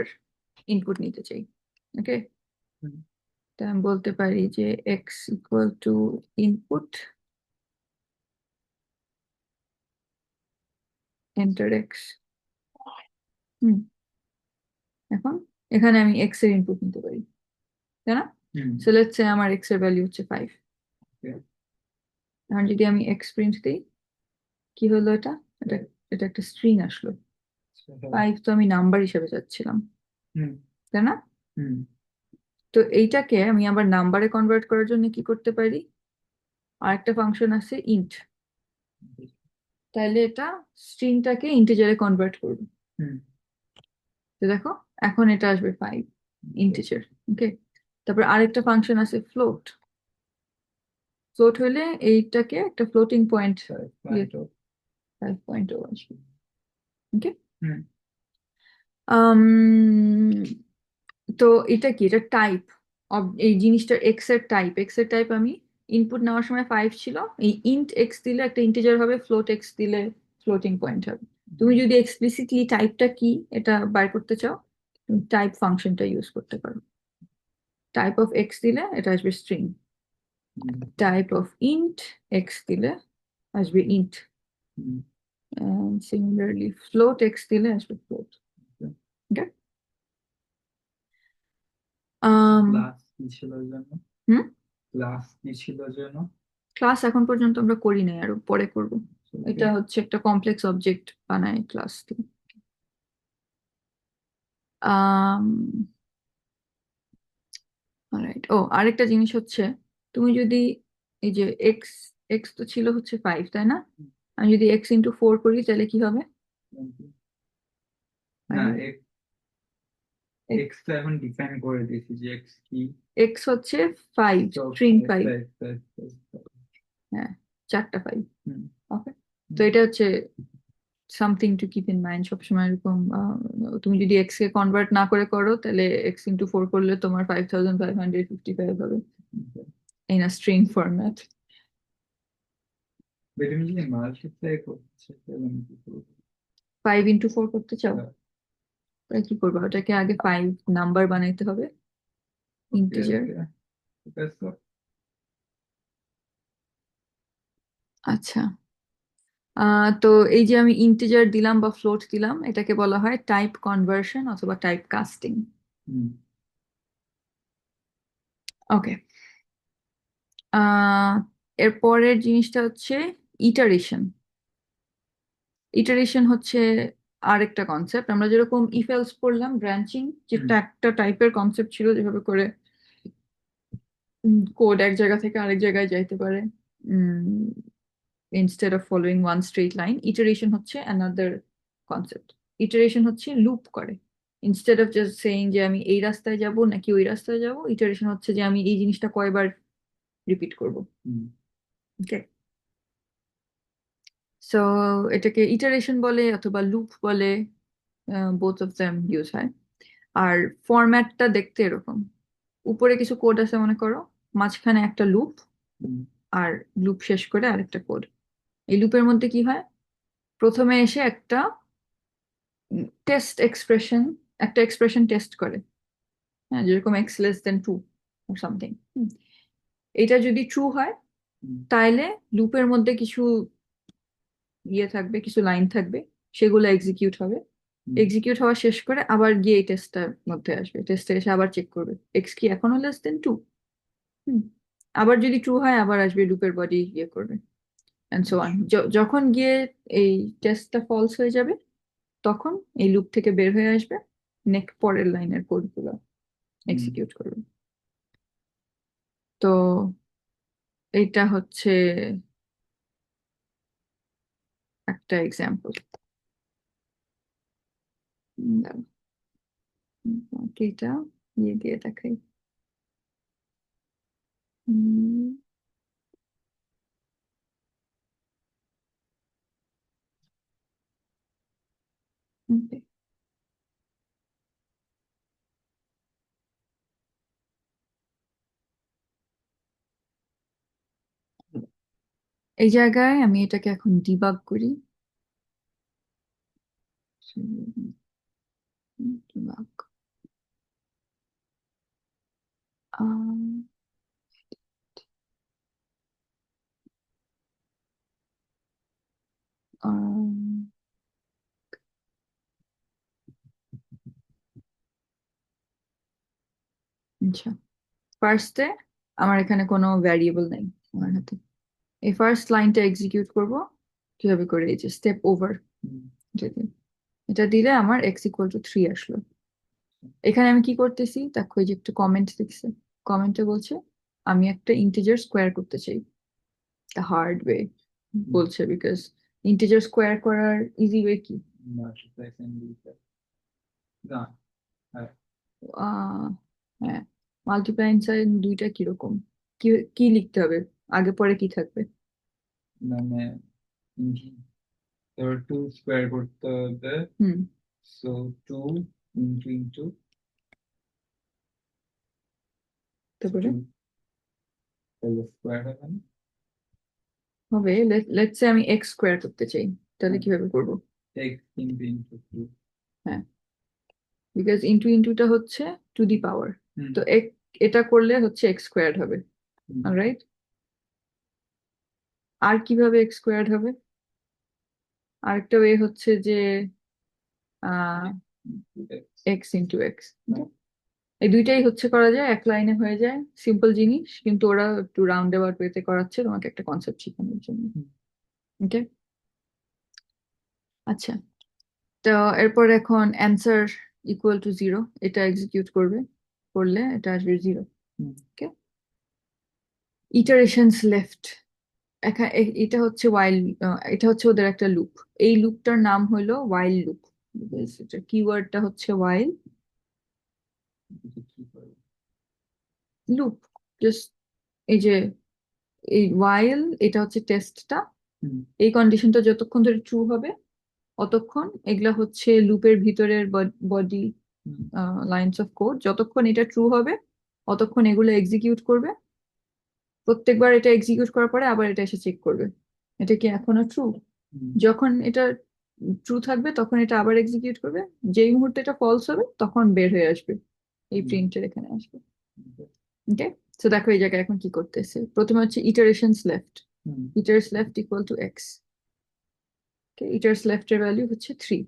[SPEAKER 1] ইনপুট নিতে চাই। ওকে,
[SPEAKER 2] হুম,
[SPEAKER 1] তা আমি বলতে পারি যে X equal to input enter X. Hmm, এখন এখানে আমি এক্স এর ইনপুট নিতে পারি, তাই না?
[SPEAKER 2] হুম,
[SPEAKER 1] সো লেটস সে আমার এক্স এর ভ্যালু হচ্ছে 5।
[SPEAKER 2] okay,
[SPEAKER 1] এখন যদি আমি এক্স প্রিন্ট দিই, কি হলো এটা? এটা এটা একটা স্ট্রিং আসলো।
[SPEAKER 2] আচ্ছা, হ্যাঁ,
[SPEAKER 1] 5 তো আমি নাম্বার হিসেবে চাচ্ছিলাম,
[SPEAKER 2] হুম,
[SPEAKER 1] তাই না?
[SPEAKER 2] হুম,
[SPEAKER 1] তো এইটাকে আমি আবার নাম্বারে কনভার্ট করার জন্য কি করতে পারি? আরেকটা ফাংশন আছে ইন্ট, তাহলে এটা স্ট্রিংটাকে ইন্টিজারে কনভার্ট করবে।
[SPEAKER 2] হুম,
[SPEAKER 1] তো দেখো এখন এটা আসবে 5
[SPEAKER 2] okay,
[SPEAKER 1] ইন্টিজার। ওকে, তারপর আরেকটা ফাংশন আছে ফ্লোট। ফ্লোট হলে এইটাকে একটা floating point,
[SPEAKER 2] five point of,
[SPEAKER 1] 5.0 আসবে। ওকে,
[SPEAKER 2] হুম,
[SPEAKER 1] তো এটা কি? এটা টাইপ এই জিনিসটার এক্স এর টাইপ, এক্স এর টাইপ আমি ইনপুট নেওয়ার সময় 5 ছিল, এই ইন্ট এক্স দিলে একটা ইন্টিজার হবে, ফ্লোট এক্স দিলে ফ্লোটিং পয়েন্ট হবে। তুমি যদি এক্সপ্লিসিটলি টাইপটা কি এটা বার করতে চাও, তুমি টাইপ ফাংশনটা ইউজ করতে পারো। টাইপ অফ এক্স দিলে এটা আসবে string,
[SPEAKER 2] hmm,
[SPEAKER 1] type of int x দিলে আসবে ইন্ট,
[SPEAKER 2] হুম,
[SPEAKER 1] সিমিলারলি ফ্লোট এক্স দিলে আসবে ফ্লোট।
[SPEAKER 2] okay.
[SPEAKER 1] ওকে,
[SPEAKER 2] ক্লাস কি ছিল যেন?
[SPEAKER 1] হুম,
[SPEAKER 2] ক্লাস কি ছিল যেন?
[SPEAKER 1] ক্লাস এখন পর্যন্ত আমরা করি নাই, আরো পরে করব। এটা
[SPEAKER 2] Okay.
[SPEAKER 1] হচ্ছে একটা কমপ্লেক্স অবজেক্ট বানায় ক্লাস দিয়ে। আম অলরাইট, ও আরেকটা জিনিস হচ্ছে, তুমি যদি এই যে এক্স, এক্স তো ছিল হচ্ছে 5, তাই না? আমি যদি x × 4 করি তাহলে কি হবে?
[SPEAKER 2] না, এক্স তো এখন ডিফাইন করে দিয়েছি যে এক্স কি।
[SPEAKER 1] এক্স হচ্ছে 5,
[SPEAKER 2] তো
[SPEAKER 1] string
[SPEAKER 2] five,
[SPEAKER 1] 5।
[SPEAKER 2] five, five, five, five.
[SPEAKER 1] হ্যাঁ, 4টা 5।
[SPEAKER 2] হুম,
[SPEAKER 1] ওকে, তো
[SPEAKER 2] হুম,
[SPEAKER 1] এটা হচ্ছে something to keep in mind সবসময়। এরকম তুমি যদি এক্স কে কনভার্ট না করে করো, তাহলে x × 4 করলে তোমার 5555 হবে
[SPEAKER 2] okay.
[SPEAKER 1] In a string format.
[SPEAKER 2] But তুমি যদি মাল্টিপ্লাই করছে তাহলে আমি কি করবো?
[SPEAKER 1] 5 × 4 করতে চাও,
[SPEAKER 2] হ্যাঁ,
[SPEAKER 1] তাহলে কি করবো? ওটাকে আগে 5 নাম্বার বানাইতে হবে,
[SPEAKER 2] ওকে,
[SPEAKER 1] ইন্টিজার।
[SPEAKER 2] ওকে, ঠিক আছে।
[SPEAKER 1] আচ্ছা, তো এই যে আমি ইন্টিজার দিলাম বা ফ্লোট দিলাম, এটাকে বলা হয় টাইপ কনভার্সন অথবা টাইপ কাস্টিং।
[SPEAKER 2] হুম,
[SPEAKER 1] ওকে, এর পরের জিনিসটা হচ্ছে ইটারেশন। ইটারেশন হচ্ছে আরেকটা কনসেপ্ট। আমরা যেরকম ইফ এলস পড়লাম, ব্রাঞ্চিং,
[SPEAKER 2] হুম,
[SPEAKER 1] যেটা একটা টাইপের কনসেপ্ট ছিল, যেভাবে করে কোড এক জায়গা থেকে আরেক জায়গায় যাইতে পারে instead of following one straight line. Iteration হচ্ছে অ্যানাদার কনসেপ্ট। ইটারেশন হচ্ছে লুপ করে, ইনস্টেড অফ জাস্ট সেইং যে আমি এই রাস্তায় যাব নাকি ওই রাস্তায় যাব, ইটারেশন হচ্ছে যে আমি এই জিনিসটা কয়বার রিপিট করব।
[SPEAKER 2] হুম,
[SPEAKER 1] ওকে, সো এটাকে ইটারেশন বলে অথবা লুপ বলে, বোথ অফ দেম ইউজ হয়। আর ফরম্যাটটা দেখতে এরকম, উপরে কিছু কোড আছে মনে করো, মাঝখানে একটা লুপ,
[SPEAKER 2] হুম,
[SPEAKER 1] আর লুপ শেষ করে আরেকটা কোড। এই লুপের মধ্যে কি হয়? প্রথমে এসে একটা টেস্ট এক্সপ্রেশন, একটা এক্সপ্রেশন টেস্ট করে, হ্যাঁ, যেরকম x <2 সামথিং। এটা যদি ট্রু হয়,
[SPEAKER 2] হুম,
[SPEAKER 1] তাইলে লুপের মধ্যে কিছু ইয়ে থাকবে, কিছু লাইন থাকবে, সেগুলো এক্সিকিউট হবে। এক্সিকিউট হওয়া শেষ করে আবার গিয়ে এই টেস্টটার মধ্যে আসবে, টেস্টে এসে আবার চেক করবে এক্স কি এখনো লেস দেন 2। আবার যদি ট্রু হয় আবার আসবে লুপের বডি ইয়ে করবে এন্ড সো অন। যখন গিয়ে এই টেস্টটা ফলস হয়ে যাবে তখন এই লুপ থেকে বের হয়ে আসবে, নেক্সট পরের লাইনের কোডগুলো এক্সিকিউট করবে। তো এইটা হচ্ছে একটা এক্সাম্পল। এটা ইয়ে দিয়ে দেখাই। উম, okay. এই জায়গায় আমি এটাকে এখন ডিবাগ করি। ডিবাগ আচ্ছা, ফার্স্টে আমার এখানে কোনো ভ্যারিয়েবল নেই আমার হাতে। এই ফার্স্ট লাইনটা এক্সিকিউট করব কিভাবে করে, এই যে স্টেপ ওভার এটা দিলে আমার এক্স ইকুয়াল টু 3 আসলো। এখানে আমি কি করতেছি দেখো, এই যে একটা কমেন্ট দেখছে, কমেন্টে বলছে আমি একটা ইন্টিজার স্কোয়ার করতে চাই হার্ড ওয়ে বলছে, বিকজ ইন্টিজার স্কোয়ার করার ইজি ওয়ে কি?
[SPEAKER 2] multiply and divide. না, হ্যাঁ,
[SPEAKER 1] হ্যাঁ, মাল্টিপ্লাই সাইন দুইটা কিরকম, কি কি লিখতে হবে, আগে পরে কি থাকবে?
[SPEAKER 2] মানে ধর 2 স্কোয়ার করতে হবে,
[SPEAKER 1] হুম,
[SPEAKER 2] সো 2 ইন্টু
[SPEAKER 1] তারপরে
[SPEAKER 2] 2 তাহলে স্কোয়ার হবে না?
[SPEAKER 1] হবে লেটস সে আমি এক্স স্কোয়ার করতে চাই, তাহলে কিভাবে করব?
[SPEAKER 2] x into 2।
[SPEAKER 1] হ্যাঁ, বিকজ ইন্টু ইন্টুটা হচ্ছে টু দি পাওয়ার,
[SPEAKER 2] হুম,
[SPEAKER 1] তো এটা করলে হচ্ছে এক্স স্কোয়ার্ড হবে,
[SPEAKER 2] হুম,
[SPEAKER 1] রাইট? আর কিভাবে এক্স স্কোয়ার্ড হবে? আরেকটা ওয়ে হচ্ছে যে
[SPEAKER 2] x,
[SPEAKER 1] এক্স ইন্টু এক্স, এই দুইটাই হচ্ছে করা যায়, এক লাইনে হয়ে যায়, সিম্পল জিনিস, কিন্তু ওরা একটু রাউন্ড অ্যাবাউট ওয়েতে করাচ্ছে তোমাকে একটা কনসেপ্ট শেখানোর জন্য। ওকে, আচ্ছা, তো এরপর এখন অ্যান্সার ইকুয়াল টু 0 এটা এক্সিকিউট করবে, করলে এটা আসবে 0।
[SPEAKER 2] হুম,
[SPEAKER 1] ওকে, ইটারেশনস লেফট, এটা হচ্ছে ওয়াইল, এটা হচ্ছে ওদের একটা লুপ, এই লুপটার নাম হলো ওয়াইল লুপ, এটা কিওয়ার্ডটা হচ্ছে ওয়াইল
[SPEAKER 2] এটা কি করে?
[SPEAKER 1] লুপ। জাস্ট এই যে এই ওয়াইল, এটা হচ্ছে টেস্টটা,
[SPEAKER 2] হুম,
[SPEAKER 1] এই কন্ডিশনটা যতক্ষণ ধরে ট্রু হবে অতক্ষণ এগুলা হচ্ছে লুপের ভিতরের body
[SPEAKER 2] hmm,
[SPEAKER 1] lines of code, যতক্ষণ এটা ট্রু হবে অতক্ষণ এগুলো এক্সিকিউট করবে, প্রত্যেকবার এটা এক্সিকিউট করার পরে আবার এটা এসে চেক করবে এটা কি এখনো ট্রু।
[SPEAKER 2] হুম,
[SPEAKER 1] যখন এটা ট্রু থাকবে তখন এটা আবার এক্সিকিউট করবে, যেই মুহূর্তে এটা ফলস হবে তখন বের হয়ে আসবে, এই
[SPEAKER 2] হুম,
[SPEAKER 1] প্রিন্টের এখানে আসবে। ওকে, তো দেখো এই জায়গায় এখন কি করতেছে, প্রথমে হচ্ছে iterations left,
[SPEAKER 2] hmm,
[SPEAKER 1] iters left equal to X, iters left এর ভ্যালু হচ্ছে 3।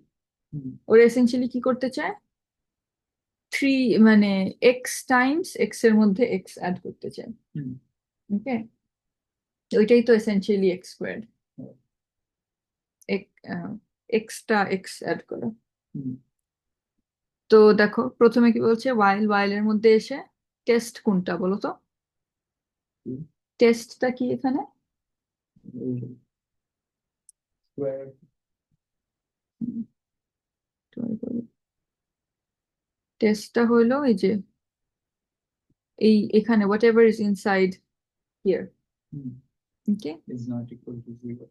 [SPEAKER 2] হুম,
[SPEAKER 1] ওরা এসেন্সিয়ালি কি করতে চায়, 3 মানে এক্স টাইমস এক্স এর মধ্যে এক্স অ্যাড করতে চায়।
[SPEAKER 2] হুম,
[SPEAKER 1] ওকে, ওইটাই তো এসেন্সিয়ালি এক্স স্কোয়ার্ড,
[SPEAKER 2] হুম,
[SPEAKER 1] এক্সটা এক্স অ্যাড করা।
[SPEAKER 2] হুম,
[SPEAKER 1] তো দেখো প্রথমে কি বলছে, ওয়াইল, ওয়াইলের মধ্যে এসে টেস্ট কোনটা বলো তো,
[SPEAKER 2] হুম,
[SPEAKER 1] টেস্টটা কি এখানে?
[SPEAKER 2] স্কোয়ার
[SPEAKER 1] টেস্টটা হইলো এই যে এই এখানে what ever is inside here. Okay,
[SPEAKER 2] is not equal to 0.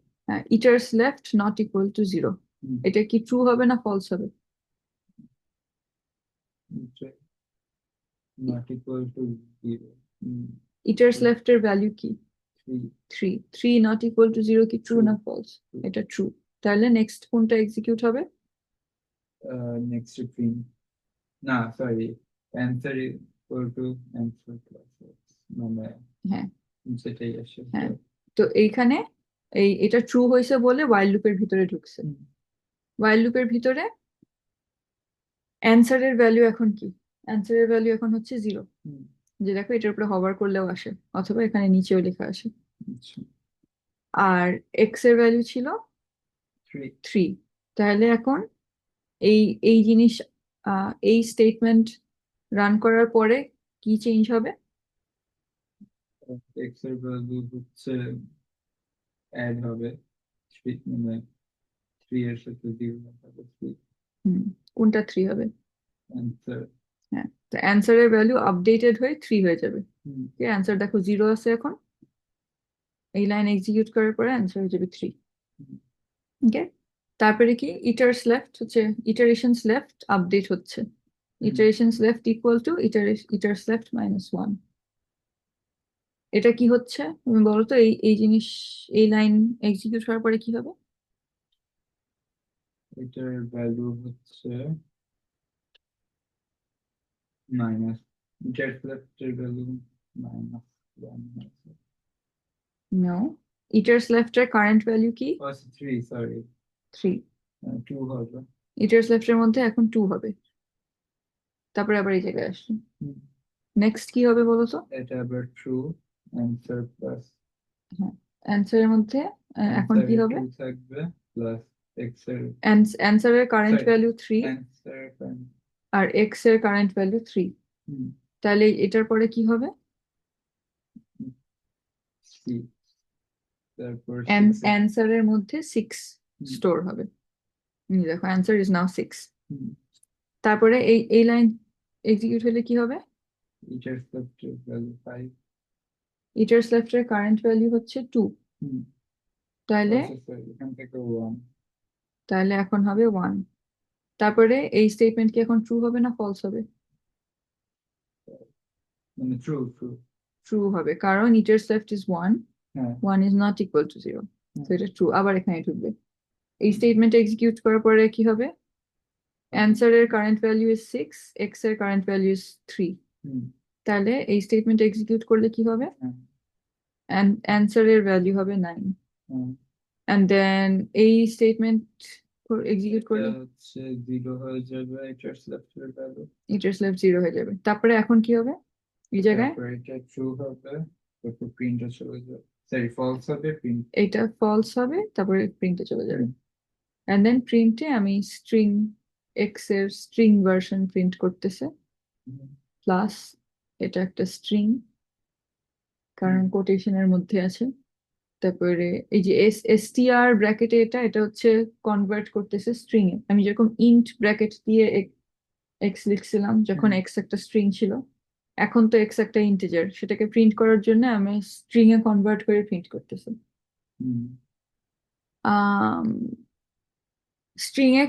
[SPEAKER 1] Eaters left not equal to 0,
[SPEAKER 2] হুম,
[SPEAKER 1] এটা কি ট্রু হবে না ফলস হবে?
[SPEAKER 2] not equal to 0.
[SPEAKER 1] Eaters left এর ভ্যালু কি?
[SPEAKER 2] 3.
[SPEAKER 1] 3, 3 নট ইকুয়াল টু 0 কি ট্রু না ফলস? এটা ট্রু, তাহলে নেক্সট কোনটা এক্সিকিউট হবে?
[SPEAKER 2] Next to print. না, sorry, answer equal to answer plus x. মানে
[SPEAKER 1] হ্যাঁ,
[SPEAKER 2] সেটাই আসে।
[SPEAKER 1] হ্যাঁ, তো এইখানে এটা ট্রু হয়েছে বলে ওয়াইল লুপের ভিতরে ঢুকছে, ওয়াইল লুপের ভিতরে অ্যান্সারের ভ্যালু এখন কি? অ্যান্সারের ভ্যালু এখন হচ্ছে 0,
[SPEAKER 2] হুম,
[SPEAKER 1] যে দেখো এটার উপরে হভার করলেও আসে, অথবা এখানে নিচেও লেখা আসে।
[SPEAKER 2] আচ্ছা
[SPEAKER 1] আর এক্স এর ভ্যালু ছিল
[SPEAKER 2] 3
[SPEAKER 1] 3। তাহলে এখন এই এই জিনিস, এই স্টেটমেন্ট রান করার পরে কি চেঞ্জ হবে?
[SPEAKER 2] x এর ভ্যালু হচ্ছে অ্যাড হবে 3 মানে 3 এর সাথে 0 হবে 3
[SPEAKER 1] হুম, কোনটা 3 হবে?
[SPEAKER 2] অ্যান্সার
[SPEAKER 1] হ্যাঁ, তো অ্যান্সারের ভ্যালু আপডেটেড হয়ে 3 হয়ে যাবে।
[SPEAKER 2] হুম
[SPEAKER 1] অ্যান্সার দেখো 0 আছে এখন, এই লাইন এক্সিকিউট করার পরে অ্যান্সার হয়ে যাবে 3।
[SPEAKER 2] হুম,
[SPEAKER 1] ওকে, তারপরে কি ইটারস লেফট হচ্ছে, ইটারেশনস লেফট আপডেট হচ্ছে,
[SPEAKER 2] হুম।
[SPEAKER 1] ইটারেশনস লেফট ইকুয়াল টু ইটারস লেফট -1। এটা কি হচ্ছে তুমি বলো তো, এই এই জিনিস, এই লাইন এক্সিকিউট হওয়ার পরে কি হবে?
[SPEAKER 2] এটার ভ্যালু হচ্ছে মাইনাস জেড লেফটের ভ্যালু -1
[SPEAKER 1] নো, ইটারস লেফটের কারেন্ট ভ্যালু কি?
[SPEAKER 2] 3 সরি
[SPEAKER 1] 3।
[SPEAKER 2] 2 হবে
[SPEAKER 1] ইটারস লেফটের মধ্যে এখন 2 হবে, তারপরে আবার এই জায়গায় আসছে।
[SPEAKER 2] হুম,
[SPEAKER 1] নেক্সট কি হবে বলো তো?
[SPEAKER 2] এটা আবার ট্রু অ্যান্সার প্লাস
[SPEAKER 1] হ্যাঁ, অ্যান্সারের মধ্যে এখন কি
[SPEAKER 2] অ্যান্সারে
[SPEAKER 1] হবে?
[SPEAKER 2] 2 থাকবে প্লাস এক্স এর
[SPEAKER 1] অ্যান্সারের কারেন্ট
[SPEAKER 2] সরি
[SPEAKER 1] ভ্যালু 3
[SPEAKER 2] অ্যান্সার
[SPEAKER 1] আর এক্স এর কারেন্ট ভ্যালু 3।
[SPEAKER 2] হুম
[SPEAKER 1] তাহলে এটার পরে কি হবে?
[SPEAKER 2] সি তারপর 6
[SPEAKER 1] অ্যান্সারের মধ্যে 6
[SPEAKER 2] হুম
[SPEAKER 1] স্টোর হবে। দেখো অ্যান্সার ইজ নাও 6।
[SPEAKER 2] হুম
[SPEAKER 1] তারপরে এই লাইন এক্সিকিউট হলে কি হবে?
[SPEAKER 2] ইটার লেফটের ভ্যালু 5
[SPEAKER 1] ইটারস লেফটের কারেন্ট ভ্যালু হচ্ছে 2।
[SPEAKER 2] হুম
[SPEAKER 1] তাহলে
[SPEAKER 2] প্রসেসর এখান থেকে 1
[SPEAKER 1] তাহলে এখন হবে 1। তারপরে এই স্টেটমেন্ট কি এখন ট্রু হবে না ফলস হবে?
[SPEAKER 2] মানে ট্রু ট্রু
[SPEAKER 1] ট্রু হবে, কারণ ইটারস লেফট ইজ 1,
[SPEAKER 2] হ্যাঁ
[SPEAKER 1] 1 ইজ নট ইকুয়াল টু 0। তো
[SPEAKER 2] হ্যাঁ
[SPEAKER 1] এটা ট্রু, আবার এখানে ঢুকবে। এই স্টেটমেন্ট এক্সিকিউট করার পরে কি হবে? অ্যান্সারের কারেন্ট ভ্যালু ইজ 6, এক্স এর কারেন্ট ভ্যালু ইজ 3।
[SPEAKER 2] হুম
[SPEAKER 1] তাহলে এই স্টেটমেন্ট এক্সিকিউট করলে কি হবে?
[SPEAKER 2] হ্যাঁ
[SPEAKER 1] অ্যান্সারের ভ্যালু হবে 9।
[SPEAKER 2] হ্যাঁ
[SPEAKER 1] অ্যান্ড দেন এই স্টেটমেন্ট এক্সিকিউট
[SPEAKER 2] এটা
[SPEAKER 1] করলে
[SPEAKER 2] হচ্ছে 0 হয়ে যাবে ইটার লেফটের ভ্যালু
[SPEAKER 1] ইটারস লেফট 0 হয়ে যাবে। তারপরে এখন কি হবে এই জায়গায়?
[SPEAKER 2] তারপর এটা ট্রু হবে তারপর প্রিন্টে চলে যাবে সরি ফলস হবে প্রিন্ট
[SPEAKER 1] এটা ফলস হবে, তারপরে প্রিন্টে চলে যাবে। অ্যান্ড দেন প্রিন্টে আমি স্ট্রিং, এক্স এর স্ট্রিং ভার্সন প্রিন্ট করতেছে, প্লাস এটা একটা স্ট্রিং কারণ কোটেশনের মধ্যে আছে। তারপরে এই যে এসটিআর ব্র্যাকেটে এটা এটা হচ্ছে কনভার্ট করতেছে স্ট্রিং এ। আমি যেরকম ইন্ট ব্র্যাকেট দিয়ে এক্স লিখছিলাম যখন এক্স একটা স্ট্রিং ছিল, এখন তো এক্স একটা ইন্টিজার, সেটাকে প্রিন্ট করার জন্য আমি স্ট্রিং এ কনভার্ট করে প্রিন্ট করতেছি। স্ট্রিং এ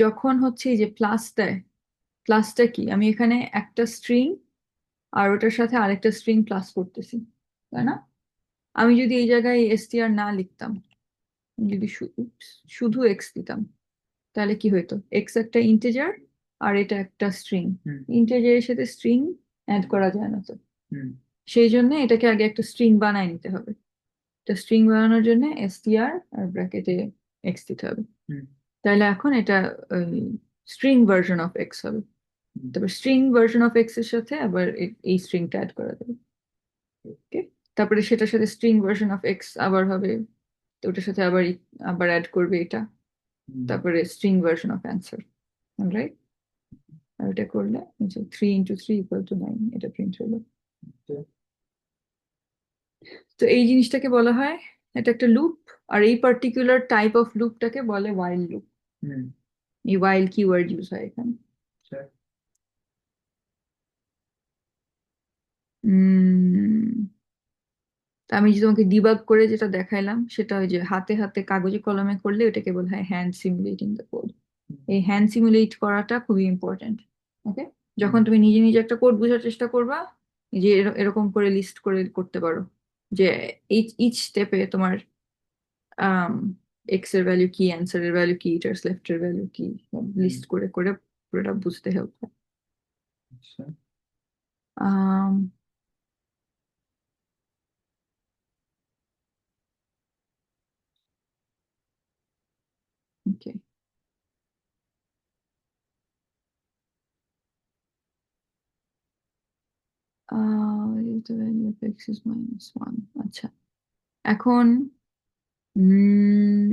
[SPEAKER 1] যখন হচ্ছে এই যে প্লাস দেয়, প্লাসটা কি, আমি এখানে একটা স্ট্রিং আর ওটার সাথে আরেকটা স্ট্রিং প্লাস করতেছি, তাই না? আমি যদি এই জায়গায় এসটিআর না লিখতাম, যদি শুধু এক্স দিতাম, তাহলে কি হইতো? এক্স একটা ইন্টিজার আর এটা একটা স্ট্রিং, ইন্টিজারের সাথে স্ট্রিং অ্যাড করা যায় না তো, সেই জন্য এটাকে আগে একটা স্ট্রিং বানায় নিতে হবে। তো স্ট্রিং বানানোর জন্য এসটিআর আর ব্র্যাকেটে এক্স দিতে হবে। তাহলে এখন এটা স্ট্রিং ভার্সন অফ এক্স হবে। তারপর স্ট্রিং ভার্সন অফ এক্স এর সাথে আবার এই স্ট্রিংটা অ্যাড করা যাবে। ওকে, তারপরে সেটার সাথে স্ট্রিং ভার্সন অফ এক্স আবার হবে, তো ওটার সাথে আবার আবার অ্যাড করবে এটা, তারপরে string version of answer, right? আর এটা করলে 3 × 3 = 9, এটা প্রিন্ট হলো। তো এই জিনিসটাকে বলা হয়, এটা একটা লুপ, আর এই পার্টিকুলার টাইপ অফ লুপটাকে বলে ওয়াইল লুপ। এই ওয়াইল কিওয়ার্ড ইউজ হয় এখানে। তা আমি যে তোমাকে ডিবাগ করে যেটা দেখাইলাম, সেটা ওই যে হাতে হাতে কাগজে কলমে করলে ওটাকে বলা হয় হ্যান্ড সিমুলেটিং দ্য কোড। এই হ্যান্ড সিমুলেট করাটা খুবই ইম্পর্টেন্ট। ওকে, যখন তুমি নিজে নিজে একটা কোড বোঝার চেষ্টা করবা, যে এরকম করে লিস্ট করে করতে পারো যে ইচ স্টেপে তোমার এক্স এর ভ্যালু কি, অ্যান্সার এর ভ্যালু কি, ইটার্স লেফট এর ভ্যালু কি, লিস্ট করে করে পুরোটা বুঝতে হেল্প হয়। আম, okay. the value of x is -1 আচ্ছা এখন উম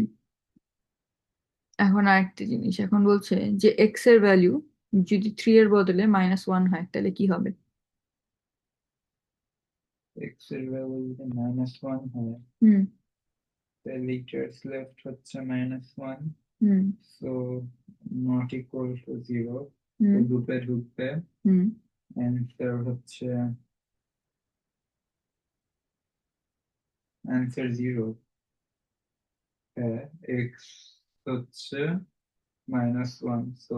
[SPEAKER 1] এখন আরেকটা জিনিস এখন বলছে যে x এর ভ্যালু যদি 3 এর বদলে -1 হয় তাহলে কি হবে
[SPEAKER 2] x এর ভ্যালু যদি -1 হয়
[SPEAKER 1] হুম
[SPEAKER 2] তাহলে ইটার্স লেফট হচ্ছে -1,
[SPEAKER 1] হুম
[SPEAKER 2] সো নট ইকুয়াল টু 0,
[SPEAKER 1] হুম
[SPEAKER 2] তো লুপে ঢুকবে,
[SPEAKER 1] হুম
[SPEAKER 2] অ্যান্সার হচ্ছে অ্যান্সার 0। হ্যাঁ, x হচ্ছে -1, সো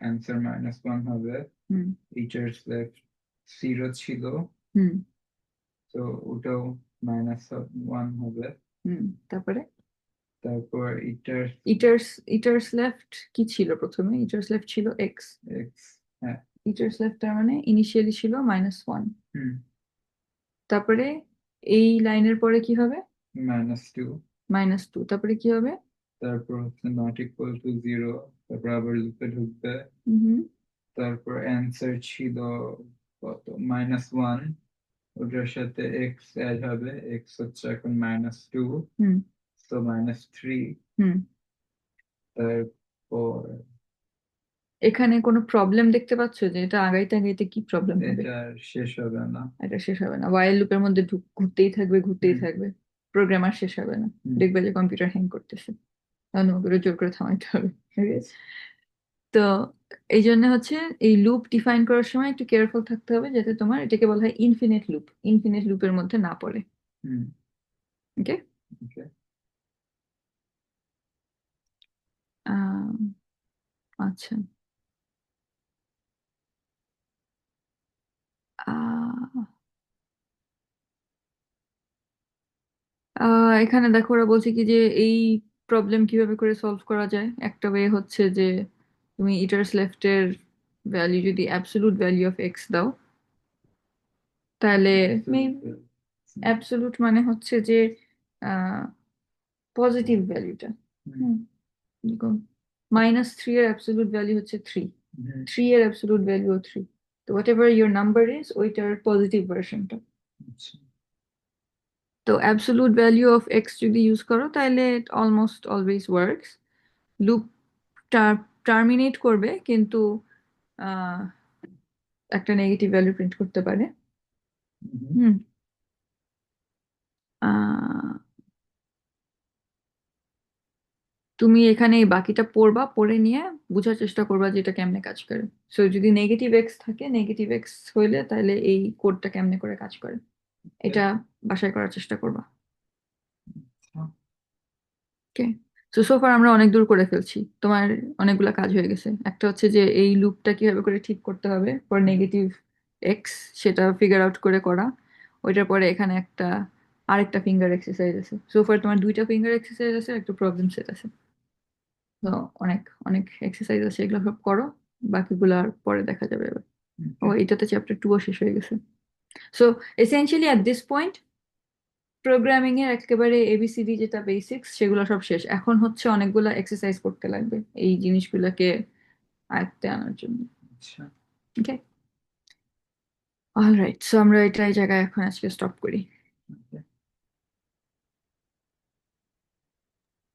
[SPEAKER 2] অ্যান্সার -1 হবে।
[SPEAKER 1] হুম
[SPEAKER 2] ইটার্স লেফট 0 ছিল,
[SPEAKER 1] হুম
[SPEAKER 2] তো ওটাও -1 হবে।
[SPEAKER 1] হুম তারপরে
[SPEAKER 2] তারপর ইটার্স
[SPEAKER 1] ইটার্স লেফট কি ছিল প্রথমে ইটার্স লেফট ছিল x
[SPEAKER 2] x, হ্যাঁ,
[SPEAKER 1] ইটার্স লেফট তার মানে ইনিশিয়ালি ছিল -1
[SPEAKER 2] হুম,
[SPEAKER 1] তারপরে এই লাইনের পরে কি হবে
[SPEAKER 2] -2,
[SPEAKER 1] -2 তারপরে কি হবে
[SPEAKER 2] তারপর হচ্ছে নট ইকুয়াল টু 0, তারপর আবার লুপে ঢুকবে,
[SPEAKER 1] হুম
[SPEAKER 2] তারপর অ্যান্সার ছিল কত -1, ওটার সাথে x অ্যাড হবে, x হচ্ছে এখন -2,
[SPEAKER 1] হুম
[SPEAKER 2] তো -3,
[SPEAKER 1] হুম
[SPEAKER 2] তারপর
[SPEAKER 1] এখানে কোনো প্রবলেম দেখতে পাচ্ছ যে এটা আগাইতে আগাইতে কি প্রবলেম হবে
[SPEAKER 2] এটা আর শেষ হবে না।
[SPEAKER 1] এটা শেষ হবে না ওয়াইল লুপের মধ্যে ঘুরতেই থাকবে ঘুরতেই
[SPEAKER 2] হুম,
[SPEAKER 1] থাকবে প্রোগ্রাম আর শেষ হবে না
[SPEAKER 2] হুম,
[SPEAKER 1] দেখবে যে কম্পিউটার হ্যাং করতেছে তখন তোমাকে ওটা জোর করে থামাইতে হবে Okay? তো এই জন্য হচ্ছে এই লুপ ডিফাইন করার সময় একটু কেয়ারফুল থাকতে হবে যাতে তোমার এটাকে বলা হয় ইনফিনিট লুপের মধ্যে না পড়ে
[SPEAKER 2] হুম,
[SPEAKER 1] ওকে
[SPEAKER 2] ওকে।
[SPEAKER 1] আচ্ছা আহ, এখানে দেখো ওরা বলছে কি যে এই প্রবলেম কিভাবে করে সলভ করা যায় একটা ওয়ে হচ্ছে যে তুমি ইটার্স লেফটের ভ্যালু যদি অ্যাবসলিউট ভ্যালু অফ এক্স দাও তাহলে অ্যাবসলিউট মানে হচ্ছে যে পজিটিভ ভ্যালুটা
[SPEAKER 2] হুম,
[SPEAKER 1] -3 এর অ্যাবসলিউট ভ্যালু হচ্ছে 3
[SPEAKER 2] হুম,
[SPEAKER 1] 3 এর অ্যাবসলিউট ভ্যালু 3 তো what ever your number is ওইটার পজিটিভ ভার্সনটা
[SPEAKER 2] আচ্ছা,
[SPEAKER 1] তো অ্যাবসলিউট ভ্যালু অফ এক্স যদি ইউজ করো তাহলে ইট almost always works loop terminate করবে কিন্তু আহ, একটা নেগেটিভ ভ্যালু প্রিন্ট করতে পারে
[SPEAKER 2] হুম,
[SPEAKER 1] হুম আহ, তুমি এখানে এই বাকিটা পড়বা পড়ে নিয়ে বোঝার চেষ্টা করবা যে এটা কেমনে কাজ করে সো যদি নেগেটিভ এক্স থাকে নেগেটিভ এক্স হইলে তাহলে এই কোডটা কেমনে করে কাজ করে এটা বাসায় করার চেষ্টা করবা
[SPEAKER 2] আচ্ছা,
[SPEAKER 1] ওকে সো ফার আমরা অনেক দূর করে ফেলছি তোমার অনেকগুলা কাজ হয়ে গেছে একটা হচ্ছে যে এই লুপটা কিভাবে করে ঠিক করতে হবে ফর
[SPEAKER 2] হুম,
[SPEAKER 1] নেগেটিভ এক্স সেটা ফিগার আউট করে করা ওইটার পরে এখানে আরেকটা ফিঙ্গার এক্সারসাইজ আছে সো ফার তোমার দুইটা ফিঙ্গার এক্সারসাইজ আছে একটা প্রবলেম সেট আছে তো অনেক অনেক এক্সারসাইজ আছে এগুলো সব করো বাকিগুলো আর পরে দেখা যাবে এবার ও
[SPEAKER 2] ওকে,
[SPEAKER 1] এটাতে চ্যাপ্টার 2 ও শেষ হয়ে গেছে so essentially at this point programming এর একেবারে এবিসিডি যেটা বেসিক্স সেগুলো সব শেষ এখন হচ্ছে অনেকগুলো এক্সারসাইজ করতে লাগবে এই জিনিসগুলোকে আয়ত্তে আনার জন্য
[SPEAKER 2] আচ্ছা,
[SPEAKER 1] ওকে অলরাইট সো আমরা এটা এই জায়গায় এখন আজকে স্টপ করি
[SPEAKER 2] ওকে।